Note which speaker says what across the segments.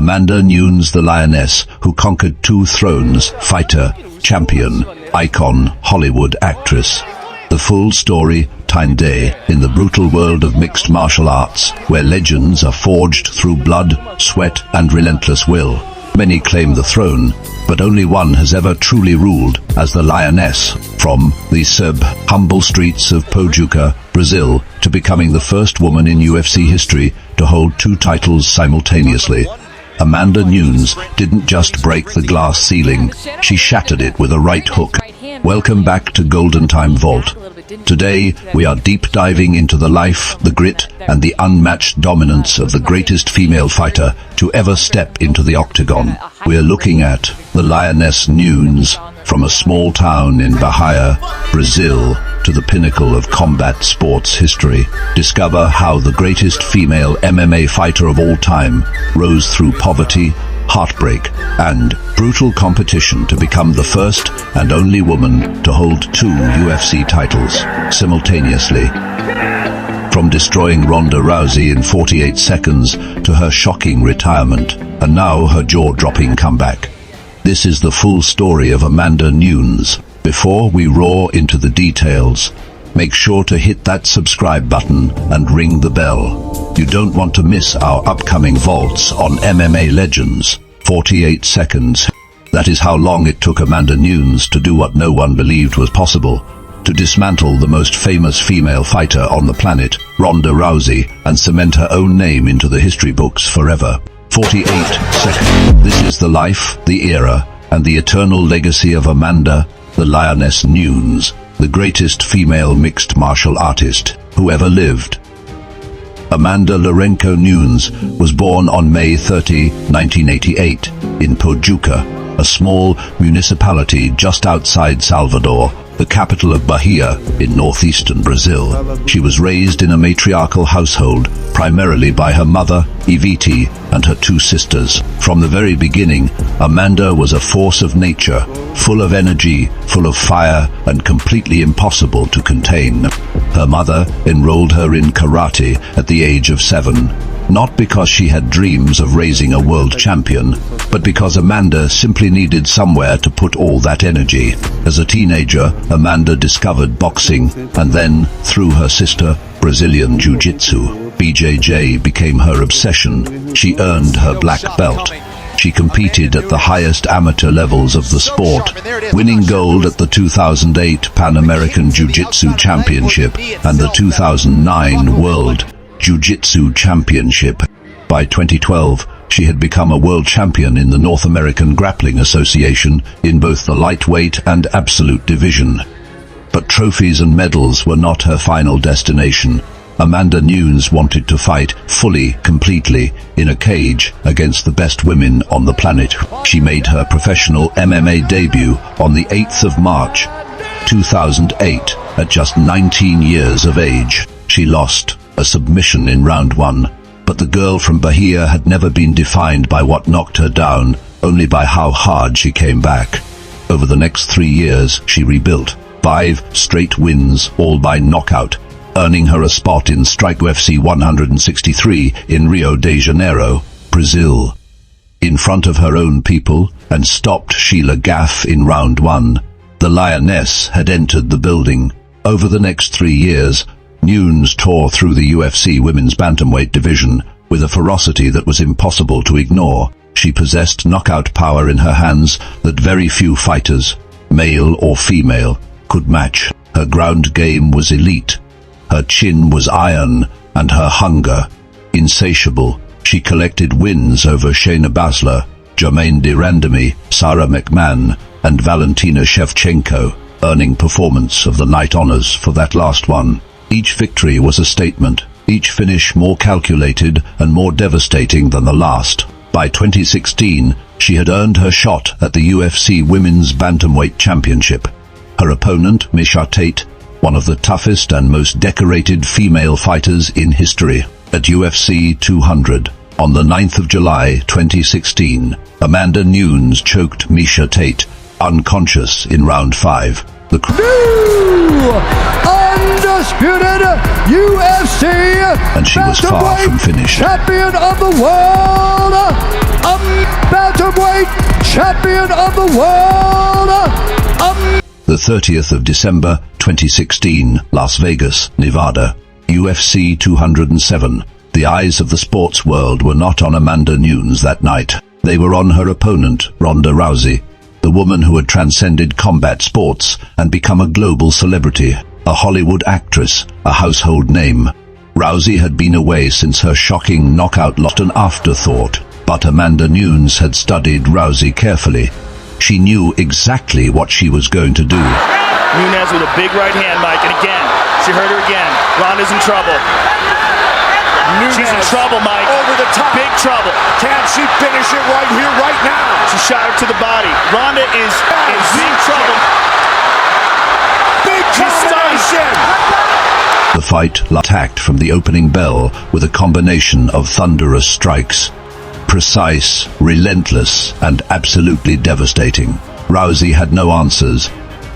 Speaker 1: Amanda Nunes, the Lioness, who conquered 2 thrones, fighter, champion, icon, Hollywood actress. The full story, Day, in the brutal world of mixed martial arts, where legends are forged through blood, sweat, and relentless will. Many claim the throne, but only one has ever truly ruled as the Lioness, from the humble streets of Pojuca, Brazil, to becoming the first woman in UFC history to hold 2 titles simultaneously. Amanda Nunes didn't just break the glass ceiling, she shattered it with a right hook. Welcome back to Golden Time Vault. Today, we are deep diving into the life, the grit, and the unmatched dominance of the greatest female fighter to ever step into the octagon. We're looking at the Lioness Nunes, from a small town in Bahia, Brazil, to the pinnacle of combat sports history. Discover how the greatest female MMA fighter of all time rose through poverty, heartbreak, and brutal competition to become the first and only woman to hold 2 UFC titles simultaneously. From destroying Ronda Rousey in 48 seconds to her shocking retirement, and now her jaw-dropping comeback. This is the full story of Amanda Nunes. Before we roar into the details, make sure to hit that subscribe button and ring the bell. You don't want to miss our upcoming vaults on MMA legends. 48 seconds. That is how long it took Amanda Nunes to do what no one believed was possible. To dismantle the most famous female fighter on the planet, Ronda Rousey, and cement her own name into the history books forever. 48 seconds. This is the life, the era, and the eternal legacy of Amanda, the Lioness Nunes, the greatest female mixed martial artist who ever lived. Amanda Lorenko Nunes was born on May 30, 1988, in Pojuca, a small municipality just outside Salvador, the capital of Bahia, in northeastern Brazil. She was raised in a matriarchal household, primarily by her mother, Ivete, and her 2 sisters. From the very beginning, Amanda was a force of nature, full of energy, full of fire, and completely impossible to contain. Her mother enrolled her in karate at the age of 7, not because she had dreams of raising a world champion, but because Amanda simply needed somewhere to put all that energy. As a teenager, Amanda discovered boxing, and then, through her sister, Brazilian Jiu-Jitsu. BJJ became her obsession. She earned her black belt. She competed at the highest amateur levels of the sport, winning gold at the 2008 Pan American Jiu-Jitsu Championship and the 2009 World Jiu-Jitsu Championship. By 2012, she had become a world champion in the North American Grappling Association in both the lightweight and absolute division. But trophies and medals were not her final destination. Amanda Nunes wanted to fight fully, completely, in a cage against the best women on the planet. She made her professional MMA debut on the 8th of March, 2008, at just 19 years of age. She lost a submission in round 1, but the girl from Bahia had never been defined by what knocked her down, only by how hard she came back. Over the next 3 years, she rebuilt 5 straight wins, all by knockout, earning her a spot in Strike UFC 163 in Rio de Janeiro, Brazil. In front of her own people, and stopped Sheila Gaff in round 1, the Lioness had entered the building. Over the next 3 years, Nunes tore through the UFC women's bantamweight division with a ferocity that was impossible to ignore. She possessed knockout power in her hands that very few fighters, male or female, could match. Her ground game was elite. Her chin was iron, and her hunger insatiable. She collected wins over Shayna Baszler, Jermaine de Randamie, Sarah McMahon, and Valentina Shevchenko, earning Performance of the Night honors for that last one. Each victory was a statement, each finish more calculated and more devastating than the last. By 2016, she had earned her shot at the UFC Women's Bantamweight Championship. Her opponent, Miesha Tate, one of the toughest and most decorated female fighters in history. At UFC 200, on the 9th of July 2016, Amanda Nunes choked Miesha Tate, unconscious in round 5. The
Speaker 2: new undisputed UFC
Speaker 1: and she was far from finished.
Speaker 2: Champion of the world, champion of the world,
Speaker 1: The 30th of December 2016, Las Vegas, Nevada, UFC 207. The eyes of the sports world were not on Amanda Nunes that night. They were on her opponent, Ronda Rousey, the woman who had transcended combat sports and become a global celebrity, a Hollywood actress, a household name. Rousey had been away since her shocking knockout loss, an afterthought, but Amanda Nunes had studied Rousey carefully. She knew exactly what she was going to do.
Speaker 3: Nunes with a big right hand, Mike, and again, she hurt her again. Ronda's in trouble. She's in trouble, Mike.
Speaker 4: Over the top.
Speaker 3: Big trouble.
Speaker 4: Can she finish it right here, right now?
Speaker 3: She shot her to the body. Ronda is in big trouble.
Speaker 4: Big combination.
Speaker 1: The fight attacked from the opening bell with a combination of thunderous strikes. Precise, relentless, and absolutely devastating. Rousey had no answers.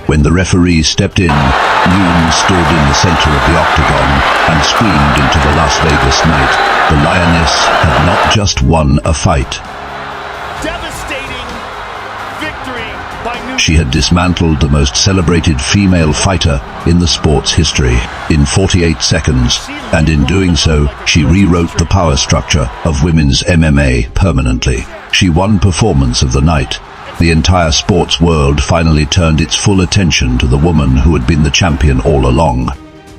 Speaker 1: When the referee stepped in, Nunes stood in the center of the octagon and screamed into the Las Vegas night. The Lioness had not just won a fight.
Speaker 3: Devastating victory by Nunes.
Speaker 1: She had dismantled the most celebrated female fighter in the sport's history in 48 seconds, and in doing so, she rewrote the power structure of women's MMA permanently. She won performance of the night. The entire sports world finally turned its full attention to the woman who had been the champion all along.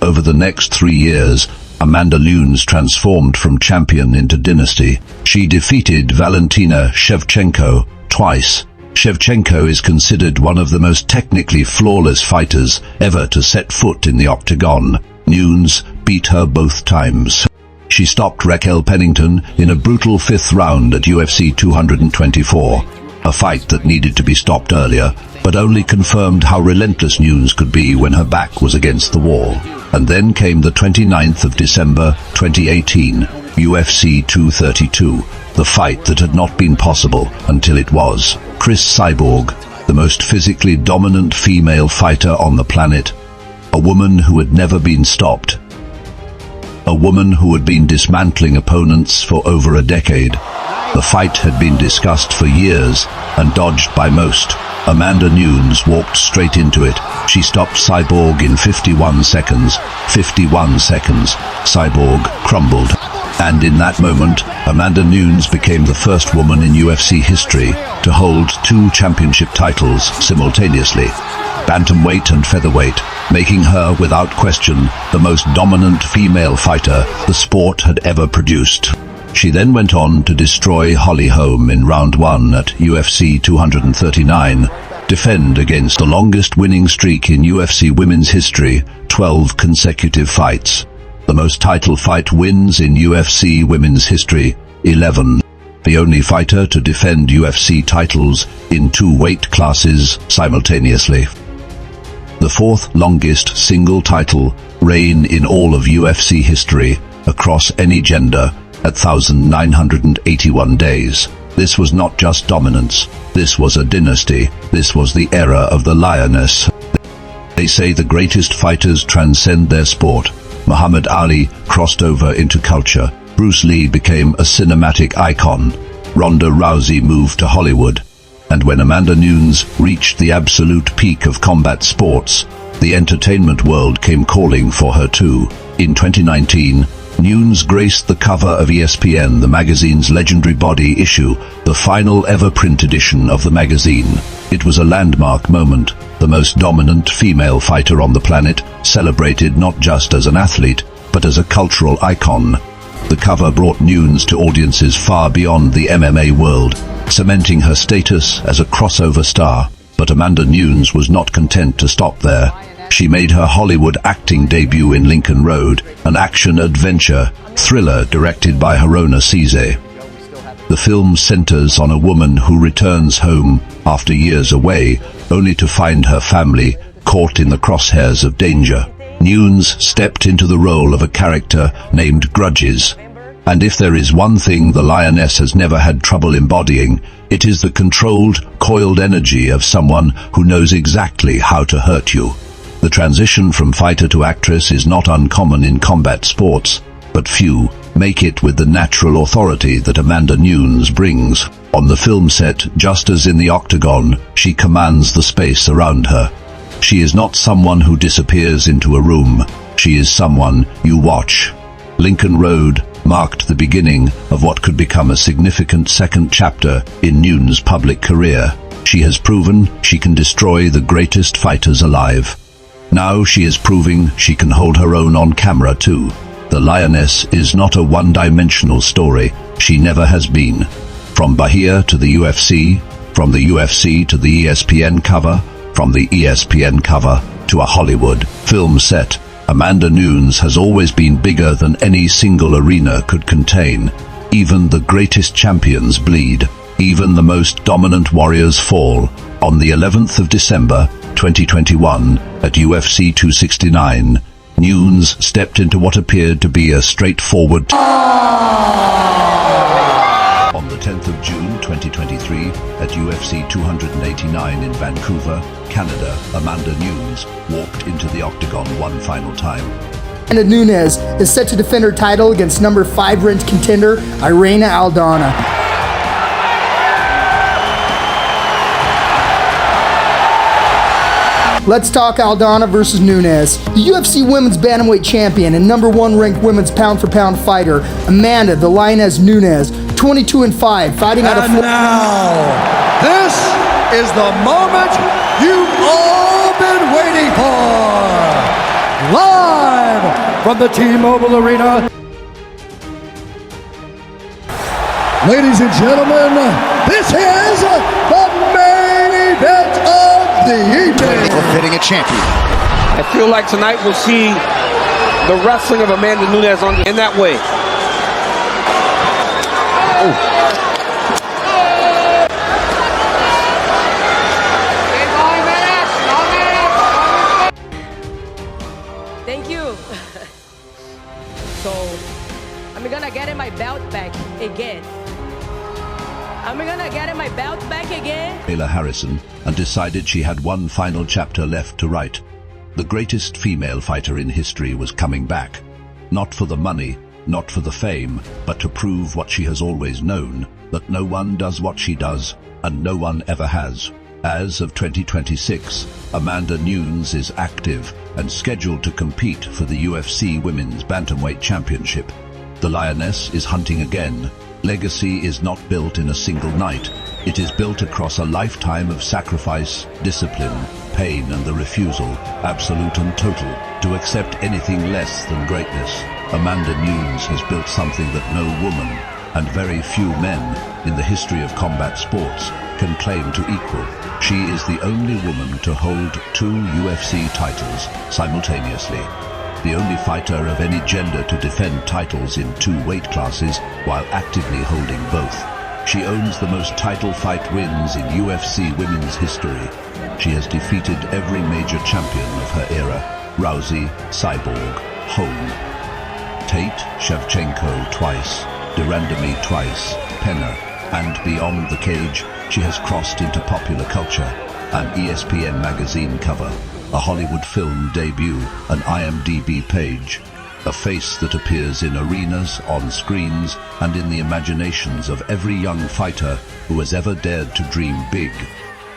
Speaker 1: Over the next 3 years, Amanda Nunes transformed from champion into dynasty. She defeated Valentina Shevchenko twice. Shevchenko is considered one of the most technically flawless fighters ever to set foot in the octagon. Nunes beat her both times. She stopped Raquel Pennington in a brutal 5th round at UFC 224. A fight that needed to be stopped earlier, but only confirmed how relentless Nunes could be when her back was against the wall. And then came the 29th of December 2018, UFC 232, the fight that had not been possible until it was. Cris Cyborg, the most physically dominant female fighter on the planet, a woman who had never been stopped. A woman who had been dismantling opponents for over a decade. The fight had been discussed for years and dodged by most. Amanda Nunes walked straight into it. She stopped Cyborg in 51 seconds. 51 seconds. Cyborg crumbled. And in that moment, Amanda Nunes became the first woman in UFC history to hold 2 championship titles simultaneously, bantamweight and featherweight, making her, without question, the most dominant female fighter the sport had ever produced. She then went on to destroy Holly Holm in round 1 at UFC 239, defend against the longest winning streak in UFC women's history, 12 consecutive fights. The most title fight wins in UFC women's history, 11. The only fighter to defend UFC titles in 2 weight classes simultaneously. The 4th longest single title reign in all of UFC history, across any gender, at 1,981 days. This was not just dominance. This was a dynasty. This was the era of the Lioness. They say the greatest fighters transcend their sport. Muhammad Ali crossed over into culture. Bruce Lee became a cinematic icon. Ronda Rousey moved to Hollywood. And when Amanda Nunes reached the absolute peak of combat sports, the entertainment world came calling for her too. In 2019, Nunes graced the cover of ESPN, the magazine's legendary body issue, the final ever print edition of the magazine. It was a landmark moment. The most dominant female fighter on the planet, celebrated not just as an athlete, but as a cultural icon. The cover brought Nunes to audiences far beyond the MMA world, cementing her status as a crossover star. But Amanda Nunes was not content to stop there. She made her Hollywood acting debut in Lincoln Road, an action-adventure thriller directed by Ronda Rousey. The film centers on a woman who returns home after years away, only to find her family caught in the crosshairs of danger. Nunes stepped into the role of a character named Grudges. And if there is one thing the Lioness has never had trouble embodying, it is the controlled, coiled energy of someone who knows exactly how to hurt you. The transition from fighter to actress is not uncommon in combat sports, but few make it with the natural authority that Amanda Nunes brings. On the film set, just as in the octagon, she commands the space around her. She is not someone who disappears into a room. She is someone you watch. Lincoln Road marked the beginning of what could become a significant second chapter in Nunes' public career. She has proven she can destroy the greatest fighters alive. Now she is proving she can hold her own on camera too. The Lioness is not a one-dimensional story. She never has been. From Bahia to the UFC, from the UFC to the ESPN cover, from the ESPN cover to a Hollywood film set, Amanda Nunes has always been bigger than any single arena could contain. Even the greatest champions bleed. Even the most dominant warriors fall. On the 11th of December, 2021, at UFC 269, Nunes stepped into what appeared to be a straightforward... On the 10th of June 2023, at UFC 289 in Vancouver, Canada, Amanda Nunes walked into the octagon one final time.
Speaker 2: Amanda Nunes is set to defend her title against number 5 ranked contender Irene Aldana. Let's talk Aldana versus Nunes. The UFC Women's Bantamweight Champion and number 1 ranked women's pound-for-pound fighter, Amanda "The Lioness" Nunes, 22-5, fighting out of...
Speaker 5: And now, this is the moment you've all been waiting for. Live from the T-Mobile Arena. Ladies and gentlemen, this is the main event of the evening.
Speaker 4: Fitting a champion.
Speaker 6: I feel like tonight we'll see the wrestling of Amanda Nunes in that way.
Speaker 7: Thank you. So, I'm gonna get my belt back again.
Speaker 1: Ayla Harrison, and decided she had one final chapter left to write. The greatest female fighter in history was coming back. Not for the money, not for the fame, but to prove what she has always known, that no one does what she does, and no one ever has. As of 2026, Amanda Nunes is active and scheduled to compete for the UFC Women's Bantamweight Championship. The Lioness is hunting again. Legacy is not built in a single night. It is built across a lifetime of sacrifice, discipline, pain, and the refusal, absolute and total, to accept anything less than greatness. Amanda Nunes has built something that no woman, and very few men, in the history of combat sports, can claim to equal. She is the only woman to hold 2 UFC titles simultaneously. The only fighter of any gender to defend titles in 2 weight classes while actively holding both. She owns the most title fight wins in UFC women's history. She has defeated every major champion of her era: Rousey, Cyborg, Holm, Tate, Shevchenko twice, Durandamy twice, Peña, and beyond the cage, she has crossed into popular culture, an ESPN magazine cover, a Hollywood film debut, an IMDb page, a face that appears in arenas, on screens, and in the imaginations of every young fighter who has ever dared to dream big.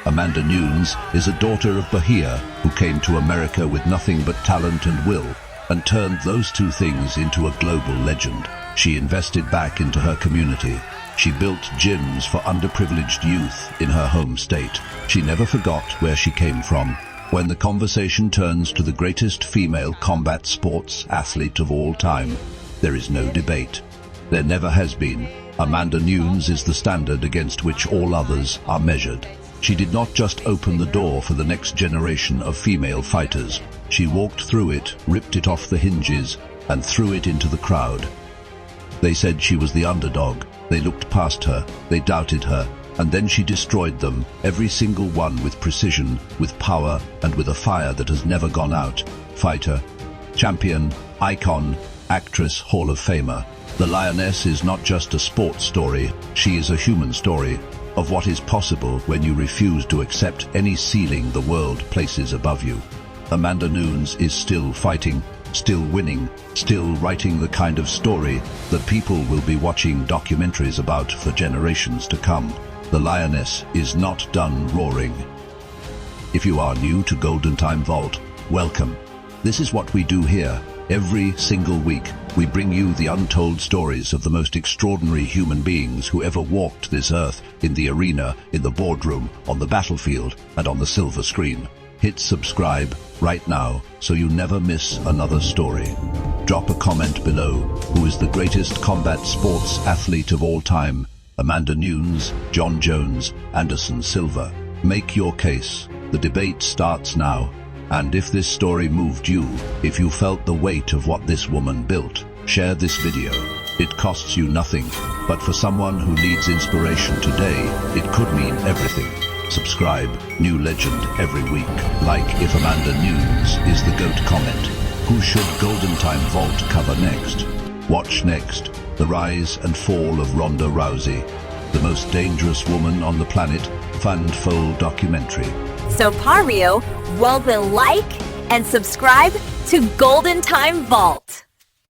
Speaker 1: Amanda Nunes is a daughter of Bahia who came to America with nothing but talent and will, and turned those 2 things into a global legend. She invested back into her community. She built gyms for underprivileged youth in her home state. She never forgot where she came from. When the conversation turns to the greatest female combat sports athlete of all time, there is no debate. There never has been. Amanda Nunes is the standard against which all others are measured. She did not just open the door for the next generation of female fighters. She walked through it, ripped it off the hinges, and threw it into the crowd. They said she was the underdog. They looked past her. They doubted her. And then she destroyed them, every single one, with precision, with power, and with a fire that has never gone out. Fighter, champion, icon, actress, Hall of Famer. The Lioness is not just a sports story, she is a human story of what is possible when you refuse to accept any ceiling the world places above you. Amanda Nunes is still fighting, still winning, still writing the kind of story that people will be watching documentaries about for generations to come. The Lioness is not done roaring. If you are new to Golden Time Vault, welcome. This is what we do here. Every single week, we bring you the untold stories of the most extraordinary human beings who ever walked this earth, in the arena, in the boardroom, on the battlefield, and on the silver screen. Hit subscribe right now so you never miss another story. Drop a comment below. Who is the greatest combat sports athlete of all time? Amanda Nunes, John Jones, Anderson Silva. Make your case. The debate starts now. And if this story moved you, if you felt the weight of what this woman built, share this video. It costs you nothing, but for someone who needs inspiration today, it could mean everything. Subscribe, new legend every week. Like if Amanda Nunes is the GOAT, comment. Who should Golden Time Vault cover next? Watch next, the rise and fall of Ronda Rousey, the most dangerous woman on the planet, fun-full documentary.
Speaker 8: So Pario, well then like and subscribe to Golden Time Vault.